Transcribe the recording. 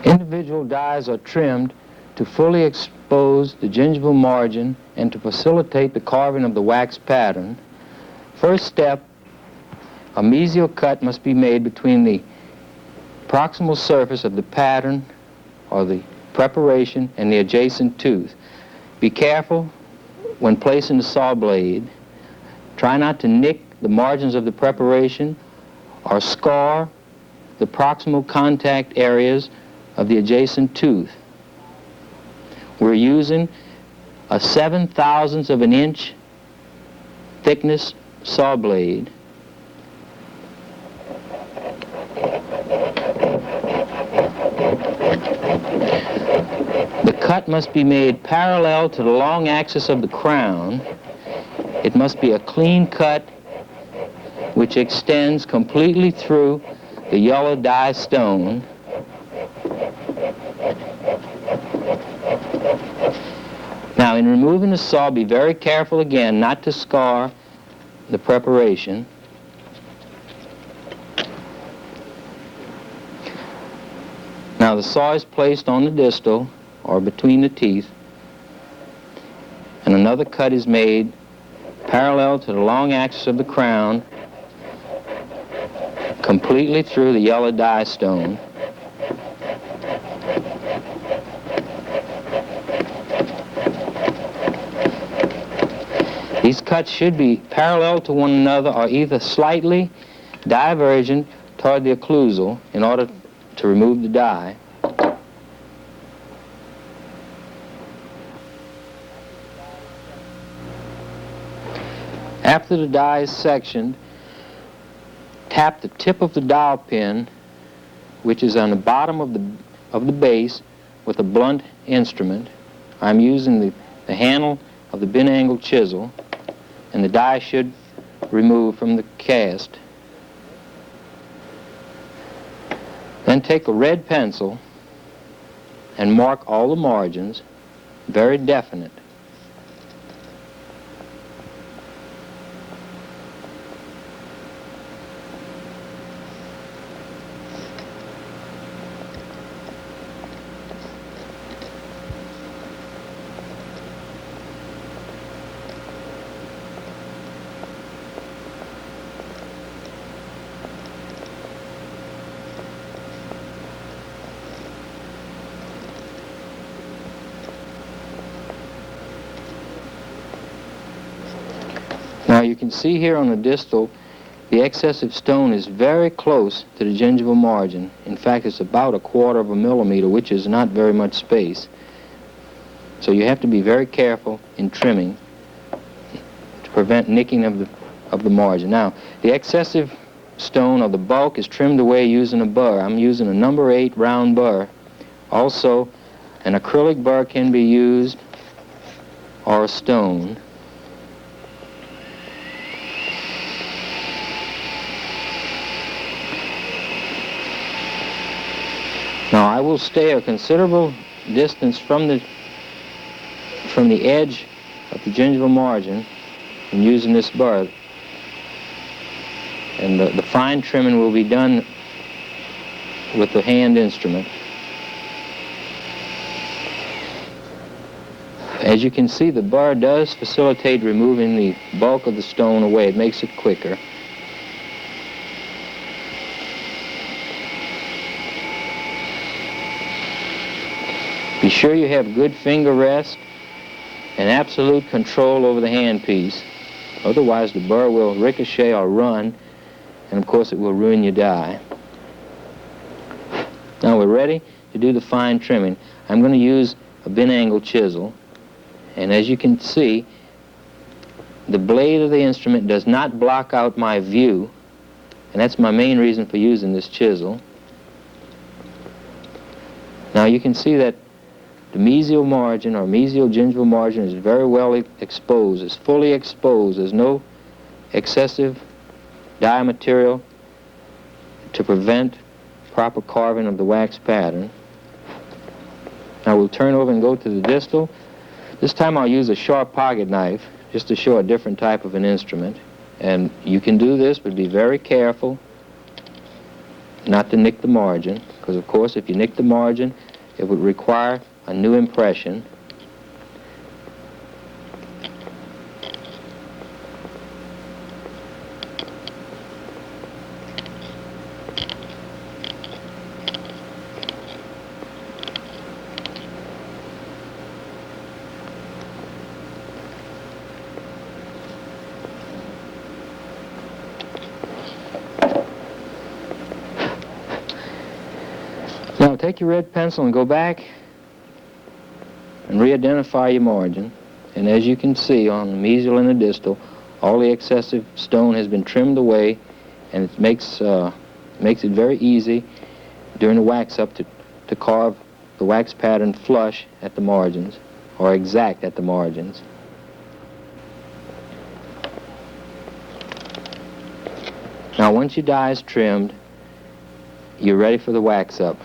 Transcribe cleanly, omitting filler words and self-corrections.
Individual dies are trimmed to fully expose the gingival margin and to facilitate the carving of the wax pattern. First step, a mesial cut must be made between the proximal surface of the pattern or the preparation and the adjacent tooth. Be careful when placing the saw blade. Try not to nick the margins of the preparation or scar the proximal contact areas of the adjacent tooth. We're using a 7/1000th of an inch thickness saw blade. The cut must be made parallel to the long axis of the crown. It must be a clean cut which extends completely through the yellow dye stone. Now, in removing the saw, be very careful again not to scar the preparation. Now, the saw is placed on the distal or between the teeth, and another cut is made parallel to the long axis of the crown, completely through the yellow dye stone. These cuts should be parallel to one another or either slightly divergent toward the occlusal in order to remove the dye. After the dye is sectioned, tap the tip of the dowel pin, which is on the bottom of the base, with a blunt instrument. I'm using the handle of the bent angle chisel, and the dye should remove from the cast. Then take a red pencil and mark all the margins, very definite. Now you can see here on the distal, the excessive stone is very close to the gingival margin. In fact, it's about 1/4 of a millimeter, which is not very much space. So you have to be very careful in trimming to prevent nicking of the margin. Now, the excessive stone or the bulk is trimmed away using a burr. I'm using a number 8 round burr. Also, an acrylic burr can be used or a stone. Now, I will stay a considerable distance from the edge of the gingival margin in using this burr. And the fine trimming will be done with the hand instrument. As you can see, the burr does facilitate removing the bulk of the stone away. It makes it quicker. Be sure you have good finger rest and absolute control over the handpiece. Otherwise, the burr will ricochet or run, and of course it will ruin your die. Now we're ready to do the fine trimming. I'm going to use a bent angle chisel, and as you can see, the blade of the instrument does not block out my view, and that's my main reason for using this chisel. Now you can see that the mesial margin or mesial gingival margin is very well exposed. It's fully exposed. There's no excessive dye material to prevent proper carving of the wax pattern. Now we'll turn over and go to the distal. This time I'll use a sharp pocket knife just to show a different type of an instrument. And you can do this, but be very careful not to nick the margin, because of course if you nick the margin it would require a new impression. Now take your red pencil and go back and re-identify your margin. And as you can see on the mesial and the distal, all the excessive stone has been trimmed away, and it makes it very easy during the wax up to carve the wax pattern flush at the margins, or exact at the margins. Now once your die is trimmed, you're ready for the wax up.